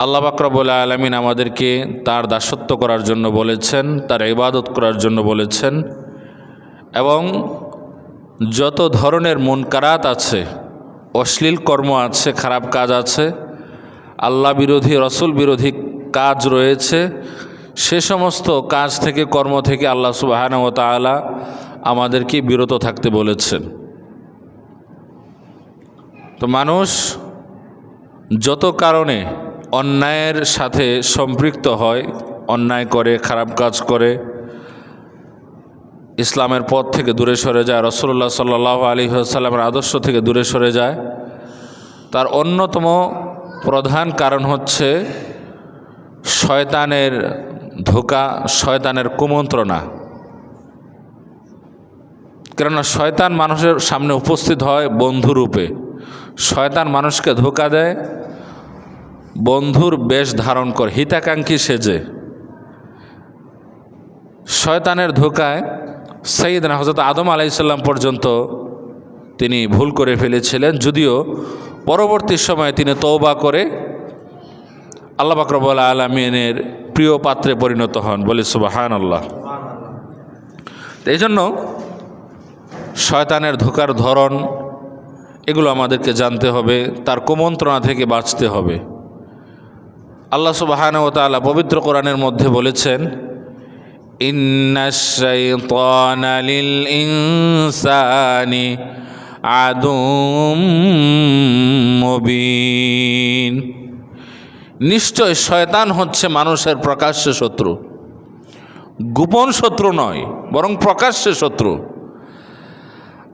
আল্লাহ পাক রব্বুল আলামিন আমাদেরকে তার দাসত্ব করার জন্য বলেছেন, তার ইবাদত করার জন্য বলেছেন এবং যত ধরনের মুনকারাত আছে, অশ্লীল কর্ম আছে, খারাপ কাজ আছে, আল্লাহ বিরোধী রসুল বিরোধী কাজ রয়েছে, সে সমস্ত কাজ থেকে কর্ম থেকে আল্লাহ সুবহানাহু ওয়া তাআলা আমাদেরকে বিরত থাকতে বলেছেন। তো মানুষ যত কারণে অন্যায়ের সাথে সম্পৃক্ত হয়, অন্যায় করে, খারাপ কাজ করে, ইসলামের পথ থেকে দূরে সরে যায়, রাসূলুল্লাহ সাল্লাল্লাহু আলাইহি ওয়াসাল্লামের আদর্শ থেকে দূরে সরে যায়, তার অন্যতম প্রধান কারণ হচ্ছে শয়তানের ধোঁকা, শয়তানের কুমন্ত্রণা। কেননা শয়তান মানুষের সামনে উপস্থিত হয় বন্ধুরূপে। শয়তান মানুষকে ধোঁকা দেয়, বন্ধুর বেশ ধারণ করে, হিতাকাঙ্ক্ষী সেজে। শয়তানের ধোঁকায় সাইয়েদনা হযরত আদম আলাইহিস সালাম পর্যন্ত তিনি ভুল করে ফেলেছিলেন, যদিও পরবর্তী সময়ে তিনি তওবা করে আল্লাহ পাক রব্বুল আলামিনের প্রিয় পাত্রে পরিণত হন। বলি সুবহানাল্লাহ। এই জন্য শয়তানের ধোঁকার ধরন এগুলো আমাদেরকে জানতে হবে, তার কুমন্ত্রণা থেকে বাঁচতে হবে। আল্লাহ সুবহানাহু ওয়া তাআলা পবিত্র কোরআনের মধ্যে বলেছেন, ইন্নাশ শাইতানা লিল ইনসানি আদুম মুবিন। নিশ্চয় শয়তান হচ্ছে মানুষের প্রকাশ্য শত্রু, গোপন শত্রু নয়, বরং প্রকাশ্য শত্রু।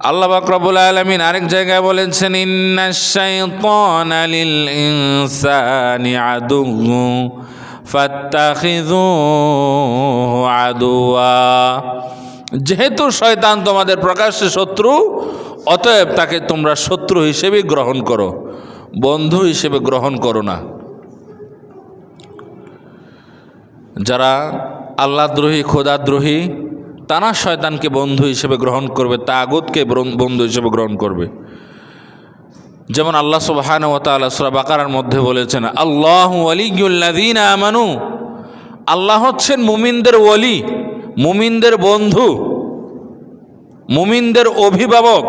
আল্লাহ পাক রব্বুল আলামিন আরেক জায়গায় বলেছেন, ইন্নাশ শাইতানা লিল ইনসানি আদুউম ফাত্তাখিযুহু আদুয়া। যেহেতু শয়তান তোমাদের প্রকাশ্য শত্রু, অতএব তাকে তোমরা শত্রু হিসেবে গ্রহণ করো, বন্ধু হিসেবে গ্রহণ করো না। যারা আল্লাহদ্রোহী, খোদাদ্রোহী, তারা শয়তানকে বন্ধু হিসেবে গ্রহণ করবে, তাগুতকে বন্ধু হিসেবে গ্রহণ করবে। যেমন আল্লাহ সুবহানাহু ওয়া তাআলা সূরা বাকারার মধ্যে বলেছেন, আল্লাহু ওয়ালিয়্যুল্লাযীনা আমানু। আল্লাহ হচ্ছেন মুমিনদের ওলি, মুমিনদের বন্ধু, মুমিনদের অভিভাবক।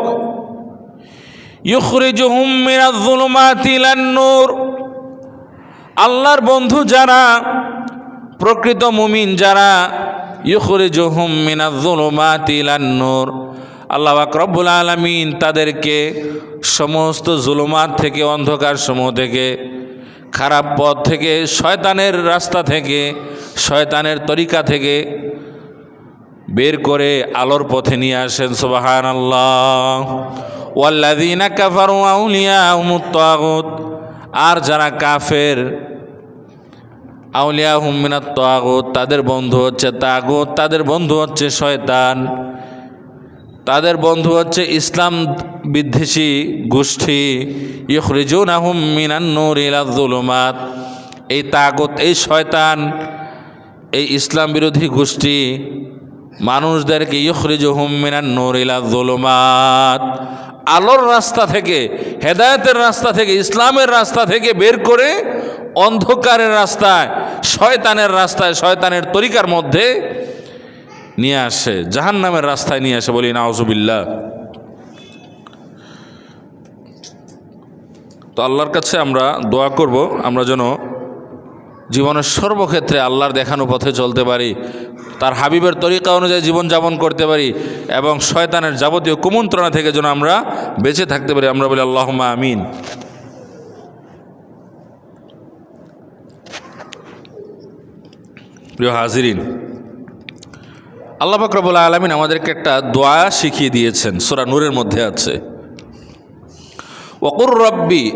ইউখরিজুহুম মিনাজ-যুলুমাতি ইলান-নূর। আল্লাহর বন্ধু যারা, প্রকৃত মুমিন যারা, ইউখরিজুহুম মিনাজ-যুলুমাতি ইলান-নূর, আল্লাহ পাক রব্বুল আলামিন তাদেরকে সমস্ত জুলুমাত থেকে, অন্ধকার সমূহ থেকে, খারাপ পথ থেকে, শয়তানের রাস্তা থেকে, শয়তানের তরিকা থেকে বের করে আলোর পথে নিয়ে আসেন। সুবহানাল্লাহ। ওয়াল্লাযীনা কাফারু আউলিয়াহুমুত তাগুত। আর যারা কাফের, আউলিয়াহুম মিনাত তাগুত, তাদের বন্ধু হচ্ছে তাগুত, তাদের বন্ধু হচ্ছে শয়তান, তাদের বন্ধু হচ্ছে ইসলাম বিদ্বেষী গোষ্ঠী। ইউখরিজুনাহুম মিনান নূর ইলাজ-যুলুমাত। এই তাগুত, এই শয়তান, এই ইসলাম বিরোধী গোষ্ঠী মানুষদেরকে ইউখরিজুহুম মিনান নূর ইলাজ-যুলুমাত, আলোর রাস্তা থেকে, হেদায়েতের রাস্তা থেকে, ইসলামের রাস্তা থেকে বের করে অন্ধকারের রাস্তায়, শয়তানের রাস্তায়, শয়তানের তরিকার মধ্যে নিয়ে আসে, জাহান্নামের রাস্তায় নিয়ে আসে। বলি নাউজুবিল্লাহ। তো আল্লাহর কাছে আমরা দোয়া করব, আমরা যেন জীবনের সর্বক্ষেত্রে আল্লাহর দেখানো পথে চলতে পারি, তার হাবিবের তরিকা অনুযায়ী জীবনযাপন করতে পারি এবং শয়তানের যাবতীয় কুমন্ত্রণা থেকে যেন আমরা বেঁচে থাকতে পারি। আমরা বলি আল্লাহুম্মা আমিন। প্রিয় হাজিরিন, আল্লাহ পাক রব্বুল আলামিন আমাদেরকে একটা দোয়া শিখিয়ে দিয়েছেন, সূরা নূরের মধ্যে আছে, ওয়াকুর রব্বি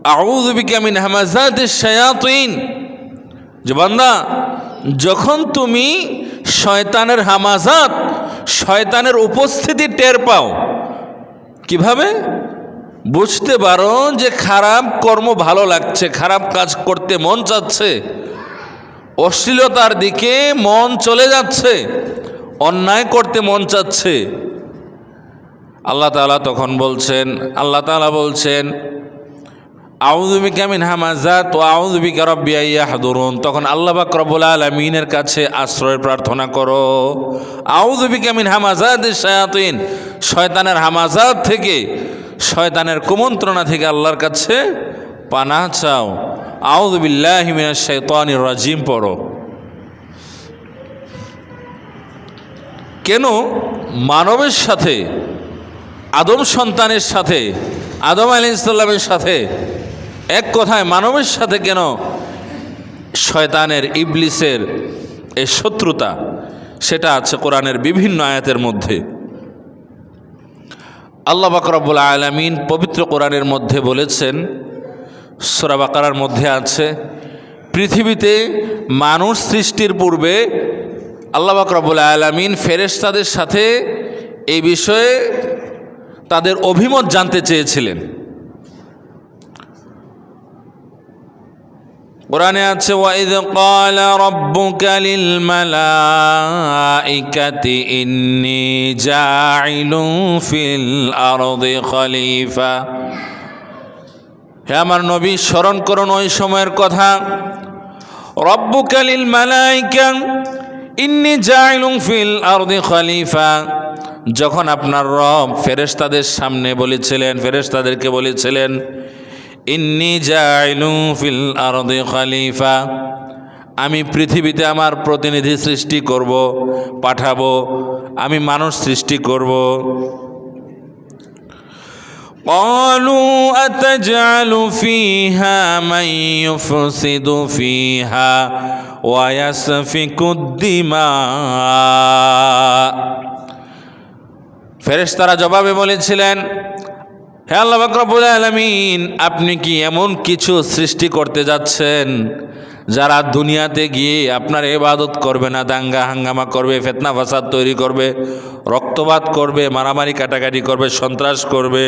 আউযু বিকা মিন হামাযাতিশ শায়াতিন। যে বান্দা, যখন তুমি শয়তানের হামাজাত, শয়তানের উপস্থিতি টের পাও, কিভাবে বুঝতে পারো যে খারাপ কর্ম ভালো লাগছে, খারাপ কাজ করতে মন চাচ্ছে, অশ্লীলতার দিকে মন চলে যাচ্ছে, অন্যায় করতে মন চাচ্ছে, আল্লাহ তাআলা তখন বলছেন, আল্লাহ তাআলা বলছেন, আউযু বিকা মিন হামাযাত ওয়া আউযু বিকা রাব্বি আন ইয়াহদুরুন, তখন আল্লাহ পাক রব্বুল আলামিনের কাছে আশ্রয় প্রার্থনা করো। আউযু বিকা মিন হামাযাতিশ শায়াতিন, শয়তানের হামাজাত থেকে, শয়তানের কুমন্ত্রণা থেকে আল্লাহর কাছে পানাহ চাও। আউযু বিল্লাহি মিনাশ শাইতানির রাজিম পড়ো। কেন মানবের সাথে, আদম সন্তানের সাথে, আদম আলাইহিস সালামের সাথে, এক কথায় মানবের সাথে কেন শয়তানের, ইবলিসের এই শত্রুতা, সেটা আছে কোরআনের বিভিন্ন আয়াতের মধ্যে। আল্লাহ পাক রব্বুল আলামিন পবিত্র কোরআনের মধ্যে বলেছেন, সূরা বাকারার মধ্যে আছে, পৃথিবীতে মানুষ সৃষ্টির পূর্বে আল্লাহ পাক রব্বুল আলামিন ফেরেশতাদের সাথে এই বিষয়ে তাদের অভিমত জানতে চেয়েছিলেন। কোরআনে আছে, ওয়াইদ ক্বালা রাব্বুকা লিল মালাইকাতি ইন্নী জাইলুন ফিল আরদি খলিফা। হে আমার নবী, স্মরণ করুন ওই সময়ের কথা। রাব্বুকা লিল মালাইকা ইন্নী জাইলুন ফিল আরদি খলিফা, যখন আপনার রব ফেরেশতাদের সামনে বলেছিলেন, ফেরেশতাদেরকে বলেছিলেন, ইন্নী জাইলুন ফিল আরদি খলিফা, আমি পৃথিবীতে আমার প্রতিনিধি সৃষ্টি করব, পাঠাবো, আমি মানুষ সৃষ্টি করব। ক্বালু আতাজআলু ফীহা মান ইউফসিদু ফীহা ওয়া ইয়াসফিকুদ দিমা। ফেরেশতারা জবাবে বলেছিলেন, হে আল্লাহ পাক রব্বুল আলামিন, আপনি কি এমন কিছু সৃষ্টি করতে যাচ্ছেন যারা দুনিয়াতে গিয়ে আপনার ইবাদত করবে না, দাঙ্গা হাঙ্গামা করবে, ফিতনা ফাসাদ তৈরি করবে, রক্তপাত করবে, মারামারি কাটাকাটি করবে, সন্ত্রাস করবে।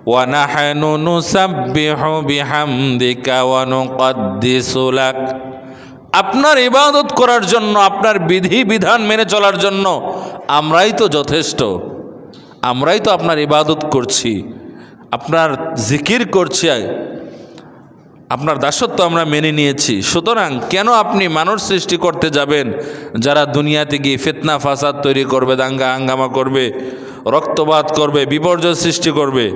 ওয়া নাহনু নুসাব্বিহু বিহামদিকা ওয়া নুকদ্দিসু লাক, আপনার ইবাদত করার জন্য, আপনার বিধি বিধান মেনে চলার জন্য আমরাই তো যথেষ্ট, আমরাই তো আপনার ইবাদত করছি, আপনার জিকির করছি, আপনার দাসত্ব আমরা মেনে নিয়েছি। সুতরাং কেন আপনি মানুষ সৃষ্টি করতে যাবেন যারা দুনিয়াতে গিয়ে ফিতনা ফাসাদ তৈরি করবে, দাঙ্গা হাঙ্গামা করবে, রক্তপাত করবে, বিপর্যয় সৃষ্টি করবে?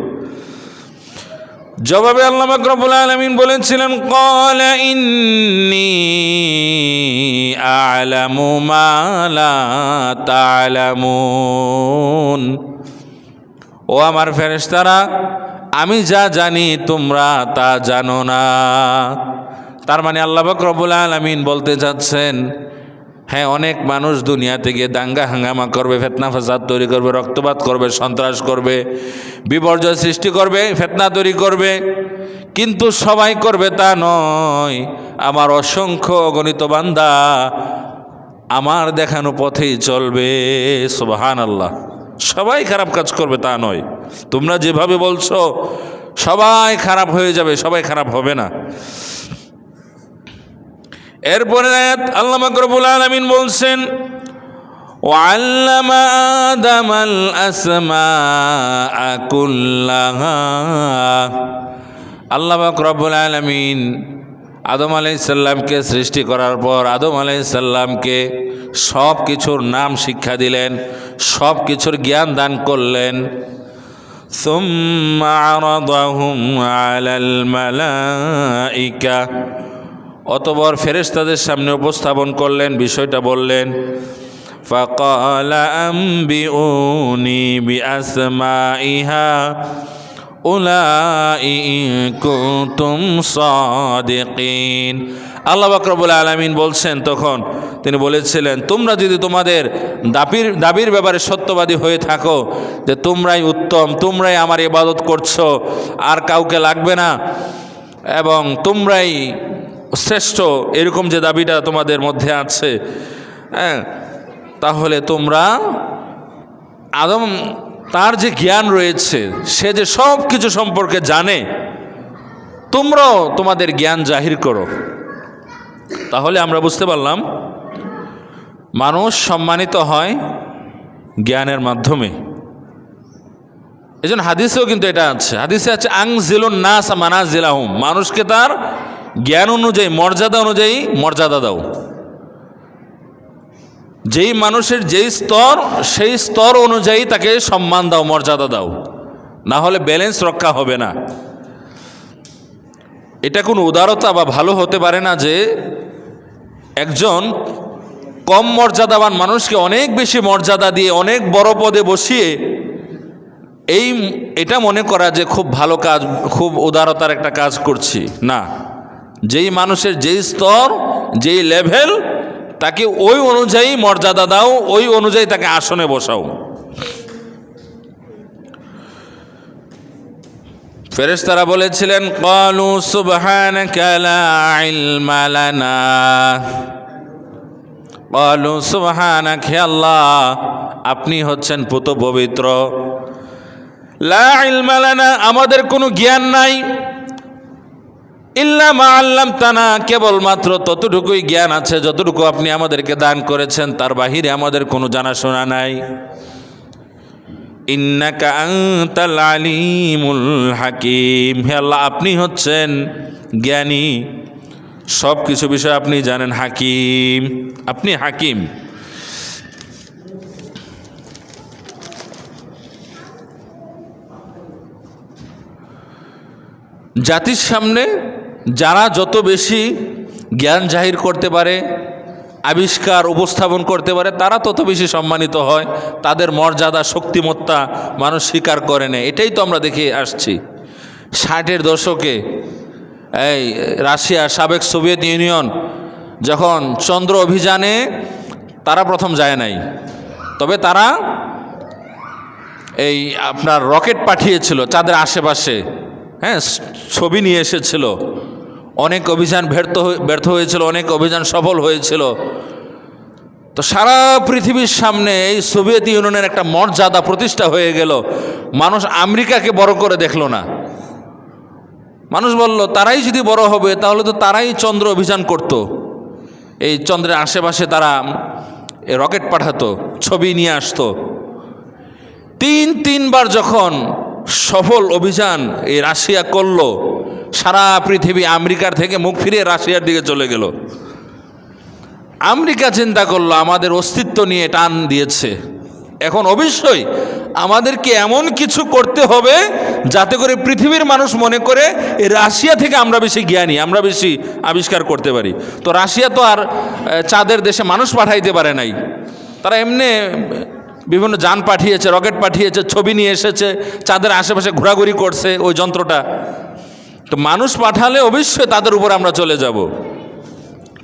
জবাবে আল্লাহ পাক রব্বুল আলামিন বলেছিলেন, ক্বালা ইন্নী আ'লামু মা লা তা'লামুন, ও আমার ফেরেশতারা, আমি যা জানি তোমরা তা জানো না। তার মানে আল্লাহ পাক রব্বুল আলামিন বলতে চাচ্ছেন, হ্যাঁ, অনেক মানুষ দুনিয়া থেকে দাঙ্গা হাঙ্গামা করবে, ফিতনা ফাসাদ তৈরি করবে, রক্তপাত করবে, সন্ত্রাস করবে, বিপর্যয় সৃষ্টি করবে, ফিতনা তৈরি করবে, কিন্তু সবাই করবে তা নয়। আমার অসংখ্য অগণিত বান্দা আমার দেখানো পথেই চলবে। সুবহানাল্লাহ। সবাই খারাপ কাজ করবে তা নয়। তোমরা যেভাবে বলছো সবাই খারাপ হয়ে যাবে, সবাই খারাপ হবে না। এরপরে আয়াত আল্লাহ পাক রব্বুল আলামিন বলছেন, ওয়াল্লামা আদামাল আসমাআ কুল্লাহা, আল্লাহ পাক রব্বুল আলামিন আদম আলাইহিস সালামকে সৃষ্টি করার পর আদম আলাইহিস সালামকে সব কিছুর নাম শিক্ষা দিলেন, সব কিছুর জ্ঞান দান করলেন। সুম্মা আরাদাহুম আলাল মালাইকা, অতঃপর ফেরেশতাদের সামনে উপস্থাপন করলেন, বিষয়টা বললেন। ফাকালা আম্বিউনি বিআসমাইহা উলাই ইন কুনতুম সাদিকিন। আল্লাহ পাক রব্বুল আলামিন বলছেন, তখন তিনি বলেছিলেন, তোমরা যদি তোমাদের দাবির ব্যাপারে সত্যবাদী হয়ে থাকো যে তোমরাই উত্তম, তোমরাই আমার ইবাদত করছো, আর কাউকে লাগবে না, এবং তোমরাই শ্রেষ্ঠ, এরকম যে দাবিটা তোমাদের মধ্যে আছে, হ্যাঁ, তাহলে তোমরা আদম, তার যে জ্ঞান রয়েছে, সে যে সব কিছু সম্পর্কে জানে, তোমরাও তোমাদের জ্ঞান জাহির করো। তাহলে আমরা বুঝতে পারলাম মানুষ সম্মানিত হয় জ্ঞানের মাধ্যমে। এই জন্য হাদিসেও কিন্তু এটা আছে, হাদিসে আছে আংজিলুন নাস মানাজিলাহুম, মানুষকে তার জ্ঞান অনুযায়ী মর্যাদা অনুযায়ী মর্যাদা দাও। যেই মানুষের যেই স্তর সেই স্তর অনুযায়ী তাকে সম্মান দাও, মর্যাদা দাও, না হলে ব্যালেন্স রক্ষা হবে না। এটা কোনো উদারতা বা ভালো হতে পারে না যে একজন কম মর্যাদাবান মানুষকে অনেক বেশি মর্যাদা দিয়ে অনেক বড় পদে বসিয়ে এটা মনে করা যে খুব ভালো কাজ, খুব উদারতার একটা কাজ করছি না। যেই মানুষের যেই স্তর যেই লেভেল তাকে ওই অনুযায়ী মর্যাদা দাও, ওই অনুযায়ী তাকে আসনে বসাও। ফেরেশতারা বলেছিলেন ক্বালু সুবহানাকা লা ইলমা লানা, ক্বালু সুবহানাকা, হে আল্লাহ আপনি হচ্ছেন পুত পবিত্র, লা ইলমা লানা, আমাদের কোনো জ্ঞান নাই, ইল্লা মা আল্লামতানা, কেবলমাত্র ততটুকুই জ্ঞান আছে যতটুকু আপনি আমাদেরকে দান করেছেন, তার বাহিরে আমাদের কোনো জানাশোনা নাই। ইন্নাকা আনতাল আলিমুল হাকিম, হে আল্লাহ আপনি হচ্ছেন জ্ঞানী, সব কিছু বিষয় আপনি জানেন, হাকিম, আপনি হাকিম। জাতির সামনে যারা যত বেশি জ্ঞান জাহির করতে পারে, আবিষ্কার উপস্থাপন করতে পারে, তারা তত বেশি সম্মানিত হয়, তাদের মর্যাদা শক্তিমত্তা মানুষ স্বীকার করে নেয়। এটাই তো আমরা দেখে আসছি। 60-এর দশকে এই রাশিয়া, সাবেক সোভিয়েত ইউনিয়ন যখন চন্দ্র অভিযানে তারা প্রথম যায় নাই, তবে তারা এই আপনার রকেট পাঠিয়েছিল চাঁদের আশেপাশে, হ্যাঁ, ছবি নিয়ে এসেছিল। অনেক অভিযান ব্যর্থ হয়েছিল, অনেক অভিযান সফল হয়েছিল। তো সারা পৃথিবীর সামনে এই সোভিয়েত ইউনিয়নের একটা মর্যাদা প্রতিষ্ঠা হয়ে গেল। মানুষ আমেরিকাকে বড় করে দেখলো না, মানুষ বলল তারাই যদি বড় হবে তাহলে তো তারাই চন্দ্র অভিযান করত, এই চন্দ্রের আশেপাশে তারা রকেট পাঠাতো, ছবি নিয়ে আসতো। তিনবার যখন সফল অভিযান এই রাশিয়া করলো, সারা পৃথিবী আমেরিকার থেকে মুখ ফিরিয়ে রাশিয়ার দিকে চলে গেল। আমেরিকা চিন্তা করলো আমাদের অস্তিত্ব নিয়ে টান দিয়েছে, এখন অবশ্যই আমাদেরকে এমন কিছু করতে হবে যাতে করে পৃথিবীর মানুষ মনে করে এই রাশিয়া থেকে আমরা বেশি জ্ঞানী, আমরা বেশি আবিষ্কার করতে পারি। তো রাশিয়া তো আর চাঁদের দেশে মানুষ পাঠাইতে পারে নাই, তারা এমনি বিভিন্ন যান পাঠিয়েছে, রকেট পাঠিয়েছে, ছবি নিয়ে এসেছে, চাঁদের আশেপাশে ঘোরাঘুরি করছে ওই যন্ত্রটা। তো মানুষ পাঠালে অবশ্যই তাদের উপর আমরা চলে যাব।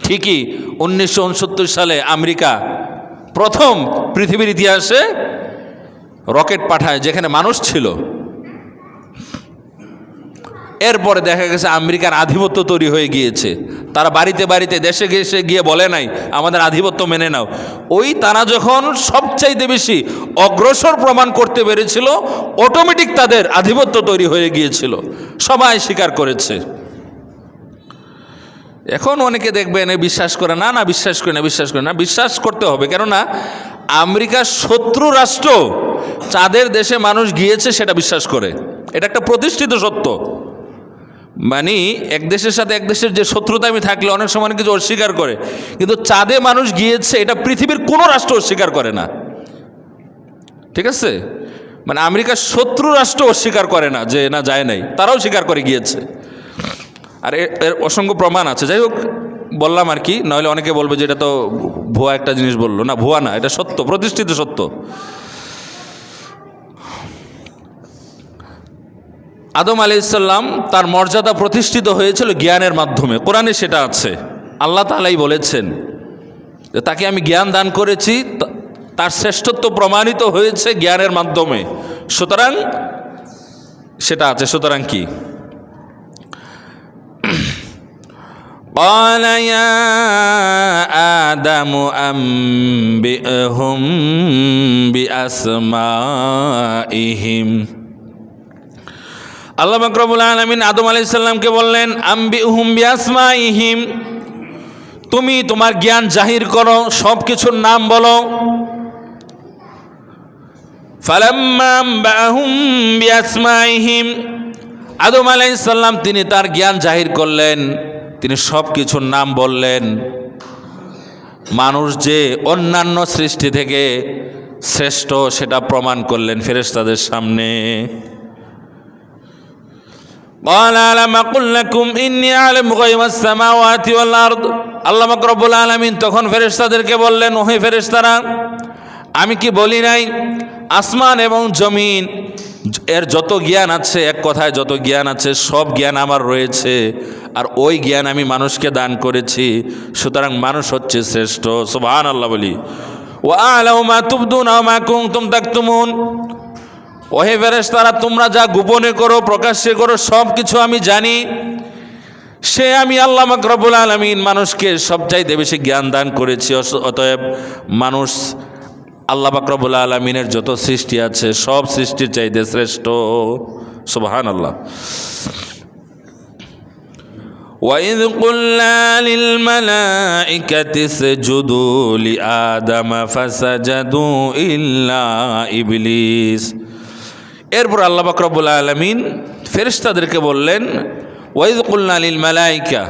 ঠিকই 1969 সালে আমেরিকা প্রথম পৃথিবীর ইতিহাসে রকেট পাঠায় যেখানে মানুষ ছিল। এরপরে দেখা গেছে আমেরিকার আধিপত্য তৈরি হয়ে গিয়েছে। তারা বাড়িতে বাড়িতে দেশে দেশে গিয়ে বলে নাই আমাদের আধিপত্য মেনে নাও। ওই তারা যখন সবচাইতে বেশি অগ্রসর প্রমাণ করতে পেরেছিল, অটোমেটিক তাদের আধিপত্য তৈরি হয়ে গিয়েছিল, সবাই স্বীকার করেছে। এখন অনেকে দেখবেন বিশ্বাস করে না, না বিশ্বাস করে না, বিশ্বাস করে না, বিশ্বাস করতে হবে। কেননা আমেরিকার শত্রু রাষ্ট্র চাঁদের দেশে মানুষ গিয়েছে সেটা বিশ্বাস করে, এটা একটা প্রতিষ্ঠিত সত্য। মানে এক দেশের সাথে এক দেশের যে শত্রুতা আমি থাকলে অনেক সময় কিছু অস্বীকার করে, কিন্তু চাঁদে মানুষ গিয়েছে এটা পৃথিবীর কোনো রাষ্ট্র অস্বীকার করে না। ঠিক আছে, মানে আমেরিকার শত্রু রাষ্ট্র অস্বীকার করে না যে না যায় নাই, তারাও স্বীকার করে গিয়েছে। আর এর অসংখ্য প্রমাণ আছে। যাই হোক বললাম আর কি, নাহলে অনেকে বলবে যে এটা তো ভুয়া একটা জিনিস বললো। না, ভুয়া না, এটা সত্য, প্রতিষ্ঠিত সত্য। আদম আলাইহিস সালাম তার মর্যাদা প্রতিষ্ঠিত হয়েছিল জ্ঞানের মাধ্যমে, কোরআনে সেটা আছে। আল্লাহ তাআলাই বলেছেন যে তাকে আমি জ্ঞান দান করেছি, তার শ্রেষ্ঠত্ব প্রমাণিত হয়েছে জ্ঞানের মাধ্যমে। সুতরাং সেটা আছে। সুতরাং কি قال يا آدم أنبئهم بأسمائهم, আল্লাহ পাক রব্বুল আলামিন আদম আলাইহিস সালামকে বললেন আনবিউহুম বিআসমাইহিম, তুমি তোমার জ্ঞান জাহির করো, সব কিছুর নাম বলো। ফালাম্মা আনবাহুম বিআসমাইহিম, আদম আলাইহিস সালাম তিনি তার জ্ঞান জাহির করলেন, তিনি সব কিছুর নাম বললেন। মানুষ যে অন্যান্য সৃষ্টি থেকে শ্রেষ্ঠ সেটা প্রমাণ করলেন ফেরেশতাদের সামনে। ক্বালা আলাম আকুল লাকুম ইন্নী আ'লামু গায়বাস সামাওয়াতি ওয়াল আরদ, আল্লাহ পাক রব্বুল আলামিন তখন ফেরেশতাদেরকে বললেন, ওহে ফেরেশতারা, আমি কি বলি নাই আসমান এবং জমিন এর যত জ্ঞান আছে, এক কথায় যত জ্ঞান আছে সব জ্ঞান আমার রয়েছে, আর ওই জ্ঞান আমি মানুষকে দান করেছি, সুতরাং মানুষ হচ্ছে শ্রেষ্ঠ। সুবহানাল্লাহ বলি। ওয়া আ'লামু মা তুবদুনা ওয়া মা কুনতুম তাকতুমুন, ওহে ফেরেশতারা, তোমরা যা গোপনে করো প্রকাশ্যে করো সব কিছু আমি জানি। সে আমি আল্লাহ পাক রব্বুল আলামিন মানুষকে সবচাইতে বেশি জ্ঞান দান করেছি, অতএব মানুষ আল্লাহ পাক রব্বুল আলামিনের যত সৃষ্টি আছে সব সৃষ্টির চাইতে শ্রেষ্ঠ। সুবহানাল্লাহ। وَإِذْ قُلْنَا لِلْمَلَائِكَةِ اسْجُدُوا لِآدَمَ فَسَجَدُوا إِلَّا إِبْلِيسَ, এরপর আল্লাহ পাক রব্বুল আলামিন ফেরেশতাদেরকে বললেন, ওয়াইদ কুলনা লিল মালাইকা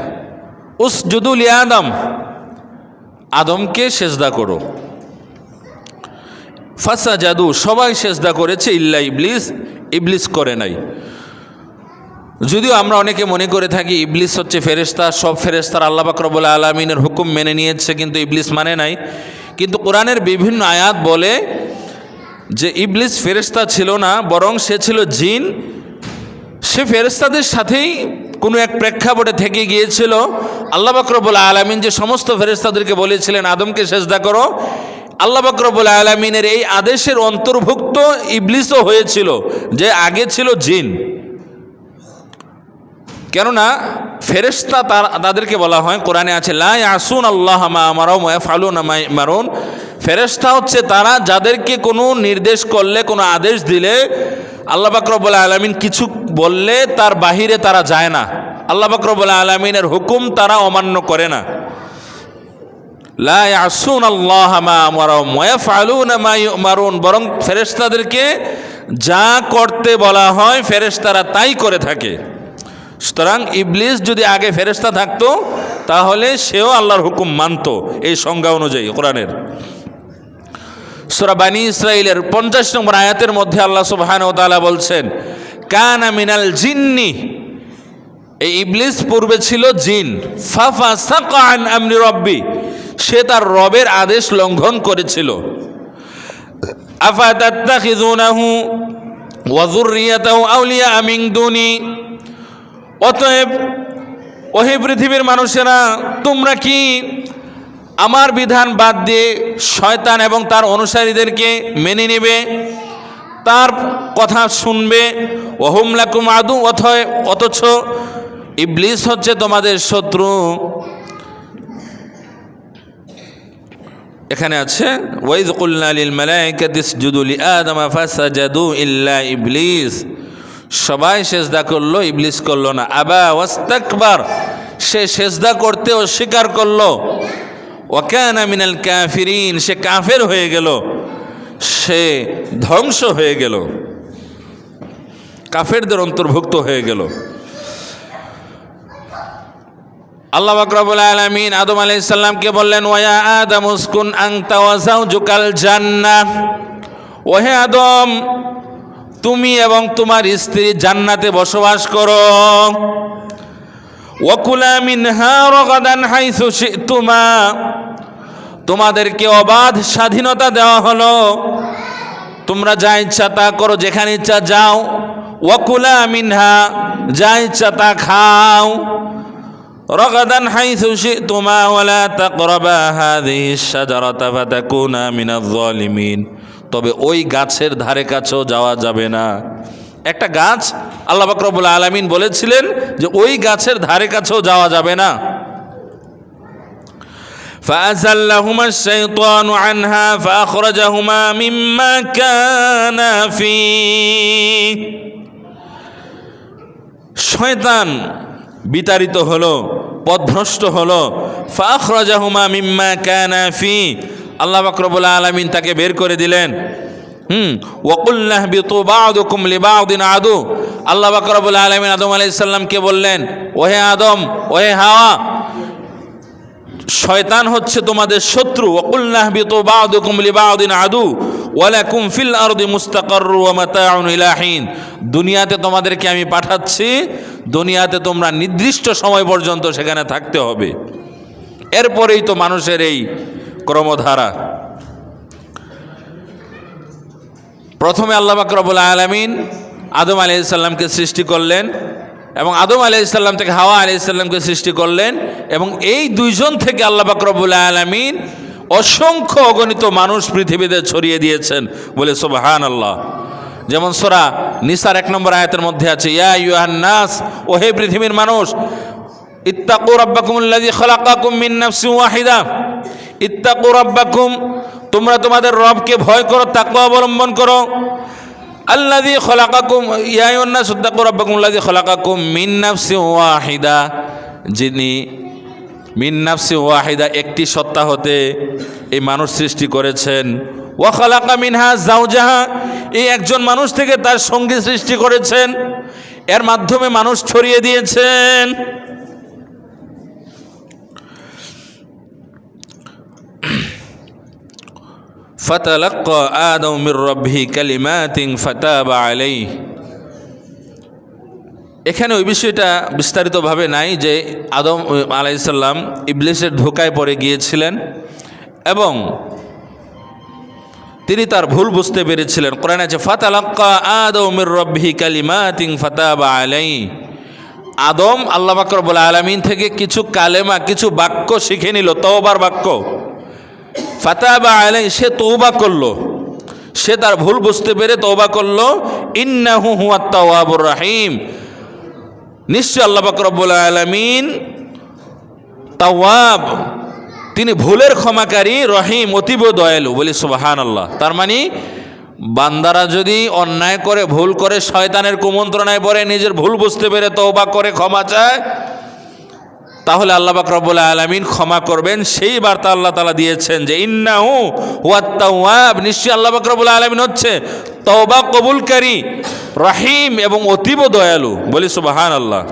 উসজুদু লিআদম, আদমকে সেজদা করো। ফাসাজাদু, সবাই সেজদা করেছে, ইল্লা ইবলিস, ইবলিস করে নাই। যদিও আমরা অনেকে মনে করে থাকি ইবলিস হচ্ছে ফেরেশতা, সব ফেরেশতারা আল্লাহ পাক রব্বুল আলামিনের হুকুম মেনে নিয়েছে কিন্তু ইবলিস মানে নাই। কিন্তু কোরআনের বিভিন্ন আয়াত বলে যে ইবলিস ফেরেশতা ছিল না, বরং সে ছিল জিন। সে ফেরেশতাদের সাথেই কোনো এক প্রেক্ষাপটে থেকে গিয়েছিল। আল্লাহ পাক রব্বুল আলামিন যে সমস্ত ফেরেশতাদেরকে বলেছিলেন আদমকে সেজদা করো, আল্লাহ পাক রব্বুল আলামিনের এই আদেশের অন্তর্ভুক্ত ইবলিসও হয়েছিল, যে আগে ছিল জিন। কেননা ফেরেশতা তাদেরকে বলা হয়, কোরআনে আছে লা ইয়াসুন আল্লাহ মা আমারুম ওয়া ইয়াফআলুনা মা ইউমারুন, ফেরেশতা হচ্ছে তারা যাদেরকে কোনো নির্দেশ করলে, কোনো আদেশ দিলে, আল্লাহ পাক রব্বুল আলামিন কিছু বললে তার বাহিরে তারা যায় না, আল্লাহ পাক রব্বুল আলামিনের হুকুম তারা অমান্য করে না। লা ইয়াসুন আল্লাহ মা আমারুম ওয়া ইয়াফআলুনা মা ইউমারুন, বরং ফেরেশতাদেরকে যা করতে বলা হয় ফেরেশতারা তাই করে থাকে। সুতরাং ইবলিস যদি আগে ফেরেশতা থাকতো তাহলে সেও আল্লাহর হুকুম মানত, এই সংজ্ঞা অনুযায়ী কোরআনের। সূরা বানী ইসরাঈলের 50 নম্বর আয়াতের মধ্যে আল্লাহ সুবহানাহু ওয়া তাআলা বলছেন, কানা মিনাল জিন্নি, এই ইবলিস পূর্বে ছিল জিন, ফাফাসাকা আন আমরি রব্বি, সে তার রবের আদেশ লঙ্ঘন করেছিল। আফাতাত্তাখিযুনাহু ওয়া যুররিয়াতাহু আউলিয়া মিন দুনি, অতএব ওহে পৃথিবীর মানুষেরা, তোমরা কি আমার বিধান বাদ দিয়ে শয়তান এবং তার অনুসারীদেরকে মেনে নেবে, তার কথা শুনবে? ওহুম লাকুম আদু, অথচ ইবলিস হচ্ছে তোমাদের শত্রু। এখানে আছে ওয়াইদ কুলনা লিল মালাইকাতি ইসজুদু লিআদম ফাসাজাদু ইল্লা ইবলিস, সবাই সেজদা করলো, ইবলিস করলো না। আবা ওয়াস্তাকবার, সে সেজদা করতে অস্বীকার করলো। ওয়া কানা মিনাল কাফিরিন, সে কাফের হয়ে গেল, সে ধ্বংস হয়ে গেল, কাফেরদের অন্তর্ভুক্ত হয়ে গেল। আল্লাহ পাক রব্বুল আলামিন আদম আলাইহিস সালামকে বললেন, ওয়া আদম উসকুন আনতা ওয়া যাওজুকাল জান্নাহ, ওহে আদম, তুমি এবং তোমার স্ত্রী জান্নাতে বসবাস করো। ওয়াকুলা মিনহা রাগাদান হাইসু শি'তুমা, তোমাদেরকে অবাধ স্বাধীনতা দেওয়া হলো, তোমরা যা ইচ্ছা তা করো, যেখানে ইচ্ছা যাও। ওয়াকুলা মিনহা, যা ইচ্ছা তা খাও। রাগাদান হাইসু শি'তুমা ওয়ালা তাকরাবা হাযিহিশ শাজারাতা ফাতাকুনা মিনাজ যালিমিন, তবে ওই গাছের ধারে কাছেও যাওয়া যাবে না। একটা গাছ আল্লাহ পাক রব্বুল আলামিন বলেছিলেন যে ওই গাছের ধারে কাছেও যাওয়া যাবে না। فأزلهما الشيطان عنها فأخرجهما مما كانا فيه, শয়তান বিতাড়িত হলো, পথভ্রষ্ট হলো। فأخرجهما مما كانا فيه, আল্লাহ পাক রব্বুল আলামিন তাকে বের করে দিলেন। ওয়াকুলনা ইহবিতু বা'দুকুম লিবা'দিন আদু। আল্লাহ পাক রব্বুল আলামিন আদম আলাইহিস সালামকে বললেন, ওহে আদম, ওহে হাওয়া, শয়তান হচ্ছে তোমাদের শত্রু। ওয়াকুলনা ইহবিতু বা'দুকুম লিবা'দিন আদু ওয়া লাকুম ফিল আরদি মুস্তাকাররু ওয়া মাতাউন ইলা হিন। দুনিয়াতে তোমাদেরকে আমি পাঠাচ্ছি, দুনিয়াতে তোমরা নির্দিষ্ট সময় পর্যন্ত সেখানে থাকতে হবে। এরপরেই তো মানুষের এই ক্রমধারা। প্রথমে আল্লাহ পাক রব্বুল আলামিন আদম আলাইহিস সালামকে সৃষ্টি করলেন এবং আদম আলাইহিস সালাম থেকে হাওয়া আলাইহিস সালামকে সৃষ্টি করলেন, এবং এই দুইজন থেকে আল্লাহ পাক রব্বুল আলামিন অসংখ্য অগণিত মানুষ পৃথিবীতে ছড়িয়ে দিয়েছেন, বলে সুবহানাল্লাহ। যেমন সূরা নিসার 1 নম্বর আয়াতের মধ্যে আছে, ইয়া আইয়ুহান নাস, ও হে পৃথিবীর মানুষ, ইত্তাকু রাব্বাকুমুল্লাযী খালাকাকুম মিন নাফসিন ওয়াহিদা। ইত্তাকু রাব্বাকুম, তোমরা তোমাদের রবকে ভয় করো, তাকওয়া অবলম্বন করো। আল্লাযী খালাকাকুম, ইয়া আইয়ুহান নাস ইত্তাকু রাব্বাকুমুল্লাযী খালাকাকুম মিন নাফসিন ওয়াহিদা, যিনি মিন নাফসিন ওয়াহিদা, একটি সত্তা হতে এই মানুষ সৃষ্টি করেছেন। ওয়া খালাকা মিনহা যাওজাহা, এই একজন মানুষ থেকে তার সঙ্গী সৃষ্টি করেছেন, এর মাধ্যমে মানুষ ছড়িয়ে দিয়েছেন। ফাতালাক্কা আদম মির রাব্বিহি কালিমাতিন ফাতাবা আলাইহি। এখানে ওই বিষয়টা বিস্তারিতভাবে নাই যে আদম আলাইহিস সালাম ইবলিসের ধোঁকায় পড়ে গিয়েছিলেন এবং তিনি তার ভুল বুঝতে পেরেছিলেন। কোরআনে আছে ফাতালাক্কা আদম মির রাব্বিহি কালিমাতিন ফাতাবা আলাইহি। আদম আল্লাহ পাক রব্বুল আলামিন থেকে কিছু কালেমা, কিছু বাক্য শিখে নিল, তওবার বাক্য। ফাতাবা আলাইহি, সে তওবা করলো, সে তার ভুল বুঝতে পেরে তওবা করলো। ইন্নাহু হুয়াত তাওয়াবুর রাহিম, নিশ্চয় আল্লাহ পাক রব্বুল আলামিন তাওয়াব, তিনি ভুলের ক্ষমাকারী, রহিম, অতীব দয়ালু, বলি সুবহানাল্লাহ। তার মানে বান্দারা যদি অন্যায় করে, ভুল করে, শয়তানের কুমন্ত্রণায় পড়ে, নিজের ভুল বুঝতে পেরে তওবা করে ক্ষমা চায়, তাহলে আল্লাহ পাক রব্বুল আলামিন ক্ষমা করবেন। সেই বার্তা আল্লাহ তাআলা দিয়েছেন যে ইন্নাহু হুয়াত তাওয়াব, নিশ্চয় আল্লাহ পাক রব্বুল আলামিন হচ্ছে তওবা কবুলকারী, রহিম এবং অতীব দয়ালু, বলি সুবহানাল্লাহ।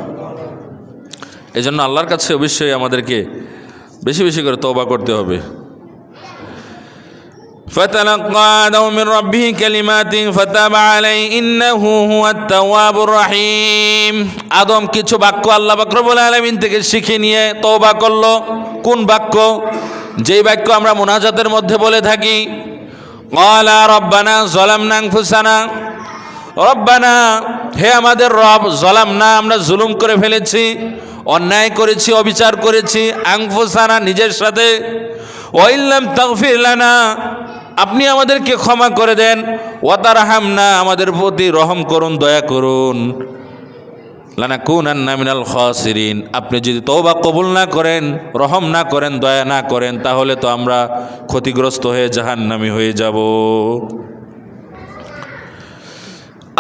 এজন্য আল্লাহর কাছে অবশ্যই আমাদেরকে বেশি বেশি করে তওবা করতে হবে। ফাতালাক্কা আদম মির রাব্বিহি কালিমাতিন ফাতাবা আলাইহি ইন্নাহু হুয়াত তাওয়াবুর রাহিম। আদম কিছু বাক্য আল্লাহ পাক রব্বুল আলামিন থেকে শিখে নিয়ে তওবা করলো। কোন বাক্য? যেই বাক্য আমরা মুনাজাতের মধ্যে বলে থাকি, ক্বালা রব্বানা যালামনা আনফুসানা, রব্বানা, হে আমাদের রব, যালামনা, আমরা জুলুম করে ফেলেছি, অন্যায় করেছি, অবিচার করেছি, আনফুসানা, নিজের সাথে, ওয়া ইল্লাম তাগফির লানা, আপনি আমাদেরকে ক্ষমা করে দেন, ওয়া তারহামনা, আমাদের প্রতি রহম করুন, দয়া করুন, লানাকুনান্না মিনাল খাসিরিন, আপনি যদি তওবা কবুল না করেন, রহম না করেন, দয়া না করেন, তাহলে তো আমরা ক্ষতিগ্রস্ত হয়ে জাহান্নামী হয়ে যাব।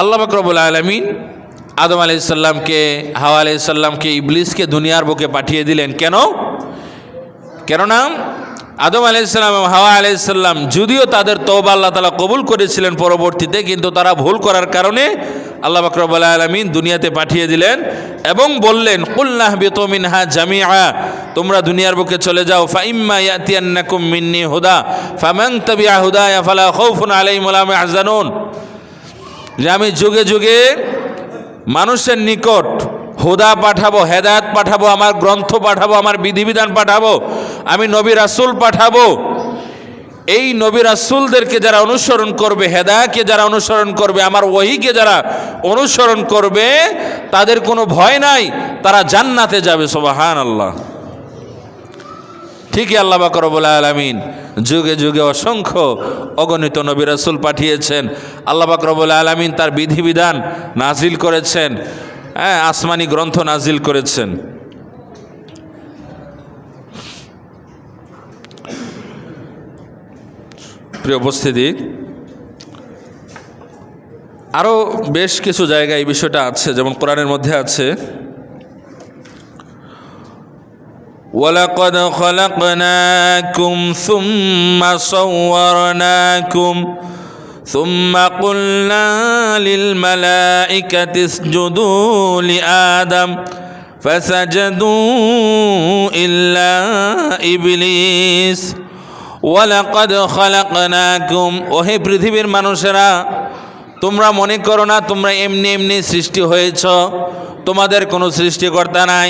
আল্লাহ পাক রব্বুল আলামিন আদম আলাইহিস সালামকে, হাওয়া আলাইহিস সালামকে, ইবলিসকে দুনিয়ার বুকে পাঠিয়ে দিলেন। কেন? কেননা আদম আলাইহিস সালাম এবং হাওয়া আলাইহিস সালাম যদিও তাদের তওবা আল্লাহ তাআলা কবুল করেছিলেন পরবর্তীতে, কিন্তু তারা ভুল করার কারণে আল্লাহ পাক রব্বুল আলামিন দুনিয়াতে পাঠিয়ে দিলেন এবং বললেন কুলনা ইহবিতু মিনহা জামিআ, তোমরা দুনিয়ার বুকে চলে যাও, ফাইম্মা ইয়াতিয়ান্নাকুম মিন্নি হুদা ফামান তাবিআ হুদায়া ফালা খাউফুন আলাইহিম ওয়া লা হুম ইয়াহজানুন, যে আমি যুগে যুগে মানুষের নিকট হুদা পাঠাবো, হেদায়েত পাঠাবো, আমার গ্রন্থ পাঠাবো, আমার বিধিবিধান পাঠাবো, আমি নবী রাসূল পাঠাবো। এই নবী রাসূলদেরকে যারা অনুসরণ করবে, হেদায়েতকে যারা অনুসরণ করবে, আমার ওহীকে যারা অনুসরণ করবে, তাদের কোনো ভয় নাই, তারা জান্নাতে যাবে। সুবহানাল্লাহ। ঠিকই আল্লাহ পাক রব্বুল আলামিন যুগে যুগে অসংখ্য অগণিত নবী রাসূল পাঠিয়েছেন। আল্লাহ পাক রব্বুল আলামিন তার বিধিবিধান নাজিল করেছেন, আসমানি গ্রন্থ নাজিল করেছেন। প্রিয় উপস্থিতি, আরও বেশ কিছু জায়গায় এই বিষয়টা আছে, যেমন কোরআনের মধ্যে আছে ওয়ালাকাদ খালাকনাকুম সুম্মা সাওয়ারনাকুম সুম্মা কুলনা লিল মালাইকাতি ইসজুদু লিআদম ফাসাজাদু ইল্লা ইবলিস ওয়ালাকাদ খালাকনাকুম। ওহে পৃথিবীর মানুষেরা, তোমরা মনে করো না তোমরা এমনি এমনি সৃষ্টি হয়েছ, তোমাদের কোনো সৃষ্টিকর্তা নাই।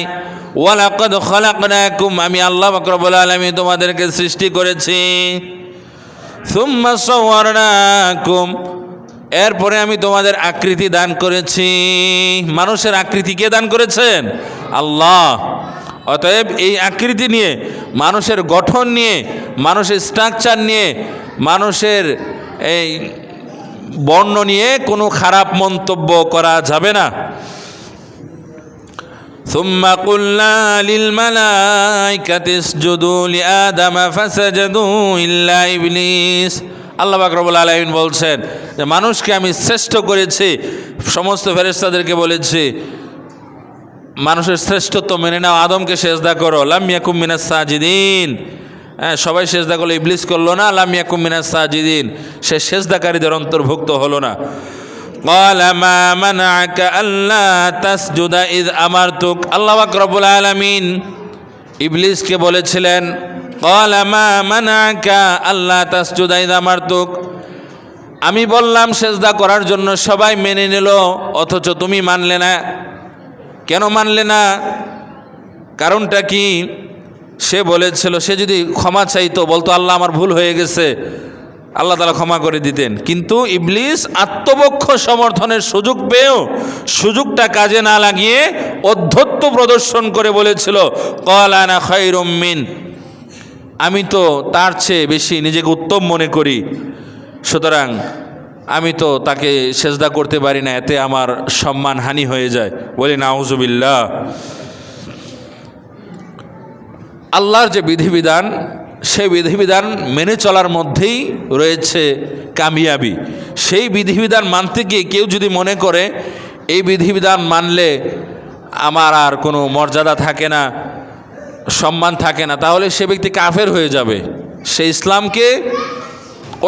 ওয়ালাকাদ খালাকনাকুম, আমি আল্লাহ পাক রব্বুল আলামিন তোমাদেরকে সৃষ্টি করেছি। সুম্মা সাওয়ারনাকুম, এরপরে আমি তোমাদের আকৃতি দান করেছি। মানুষের আকৃতি কে দান করেছেন? আল্লাহ। অতএব এই আকৃতি নিয়ে, মানুষের গঠন নিয়ে, মানুষের স্ট্রাকচার নিয়ে, মানুষের এই বর্ণ নিয়ে কোনো খারাপ মন্তব্য করা যাবে না। সুম্মা কুলনা লিল মালাইকাতি ইসজুদু লিআদম ফাসাজাদু ইল্লা ইবলিস। আল্লাহ পাক রব্বুল আলামিন বলছেন যে মানুষকে আমি শ্রেষ্ঠ করেছি, সমস্ত ফেরেশতাদেরকে বলেছি মানুষের শ্রেষ্ঠত্ব মেনে নাও, আদমকে সেজদা করো। লাম ইয়াকুম মিনাস সাজিদিন, সবাই সেজদা করলো, ইবলিস করলো না। লাম ইয়াকুম মিনাস সাজিদিন, সে সেজদাকারীদের অন্তর্ভুক্ত হলো না। ক্বালা মা মানাআকা আল্লা তাসজুদা ইয আমারতুক। আল্লাহ পাক রব্বুল আলামিন ইবলিসকে বলেছিলেন, ক্বালা মা মানাআকা আল্লা তাসজুদা ইয আমারতুক, আমি বললাম সেজদা করার জন্য, সবাই মেনে নিল, অথচ তুমি মানলে না। কেন মানলে না? কারণটা কি? সে বলেছিল, সে যদি ক্ষমা চাইতো, বলতো আল্লাহ আমার ভুল হয়ে গেছে, আল্লাহ তাআলা ক্ষমা করে দিতেন। কিন্তু ইবলিস আত্মপক্ষ সমর্থনের সুযোগ পেয়েও সুযোগটা কাজে না লাগিয়ে অধ্যত্ব প্রদর্শন করে বলেছিল, ক্বালা আনা খায়রুম মিন, আমি তো তার চেয়ে বেশি নিজেকে উত্তম মনে করি, সুতরাং আমি তো তাকে সেজদা করতে পারি না, এতে আমার সম্মান হানি হয়ে যায়। বলি নাউজুবিল্লাহ। আল্লাহর যে বিধিবিধান, সেই বিধিবিধান মেনে চলার মধ্যেই রয়েছে কামিয়াবি। সেই বিধিবিধান মানতে গিয়ে কেউ যদি মনে করে এই বিধিবিধান মানলে আমার আর কোনো মর্যাদা থাকে না, সম্মান থাকে না, তাহলে সে ব্যক্তি কাফের হয়ে যাবে। সে ইসলামকে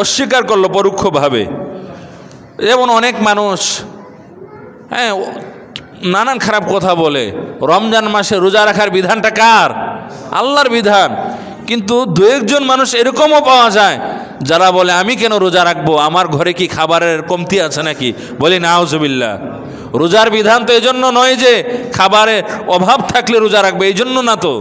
অস্বীকার করলো পরোক্ষভাবে। যেমন অনেক মানুষ নানান খারাপ কথা বলে। রমজান মাসে রোজা রাখার বিধানটা কার? আল্লাহর বিধান। কিন্তু দু একজন মানুষ এরকমও পাওয়া যায় যারা বলে আমি কেন রোজা রাখবো, আমার ঘরে কি খাবারের কমতি আছে নাকি? বলি নাউজুবিল্লাহ। রোজার বিধান তো এজন্য নয় যে খাবারের অভাব থাকলে রোজা রাখবে, এই জন্য না তো।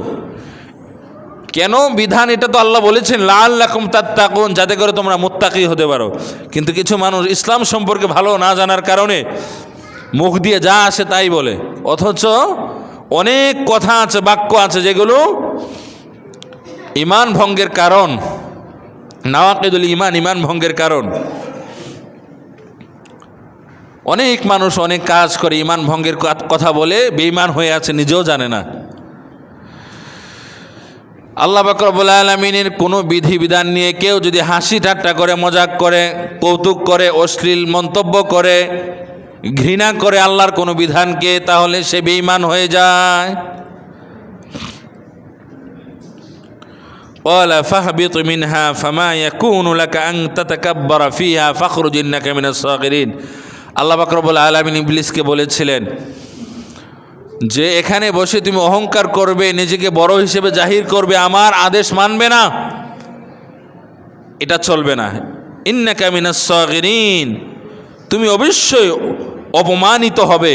কেন বিধান? এটা তো আল্লাহ বলেছেন লাআল্লাকুম তাত্তাকুন, যাতে করে তোমরা মুত্তাকি হতে পারো। কিন্তু কিছু মানুষ ইসলাম সম্পর্কে ভালো না জানার কারণে মুখ দিয়ে যা আসে তাই বলে, অথচ অনেক কথা আছে, বাক্য আছে যেগুলো ইমান ভঙ্গের কারণ, নাওয়াকিদুল ইমান, ইমান ভঙ্গের কারণ। অনেক মানুষ অনেক কাজ করে ইমান ভঙ্গের কথা বলে বেঈমান হয়ে আছে, নিজেও জানে না। আল্লাহ পাক রব্বুল আলামিনের কোনো বিধিবিধান নিয়ে কেউ যদি হাসি ঠাট্টা করে, মজাক করে, কৌতুক করে, অশ্লীল মন্তব্য করে, ঘৃণা করে আল্লাহর কোনো বিধানকে, তাহলে সে বেঈমান হয়ে যায়। ক্বালা ফাহবিত মিনহা ফামা ইয়াকুনু লাকা আন তাতাকাব্বারা ফিহা ফাখরুজ ইন্নাকা মিনাস সাগিরিন। আল্লাহ পাক রব্বুল আলামিন ইবলিসকে বলেছিলেন যে এখানে বসে তুমি অহংকার করবে, নিজেকে বড় হিসেবে জাহির করবে, আমার আদেশ মানবে না, এটা চলবে না। ইন্নাকা মিনাস সাগিরিন, তুমি অবশ্যই অপমানিত হবে,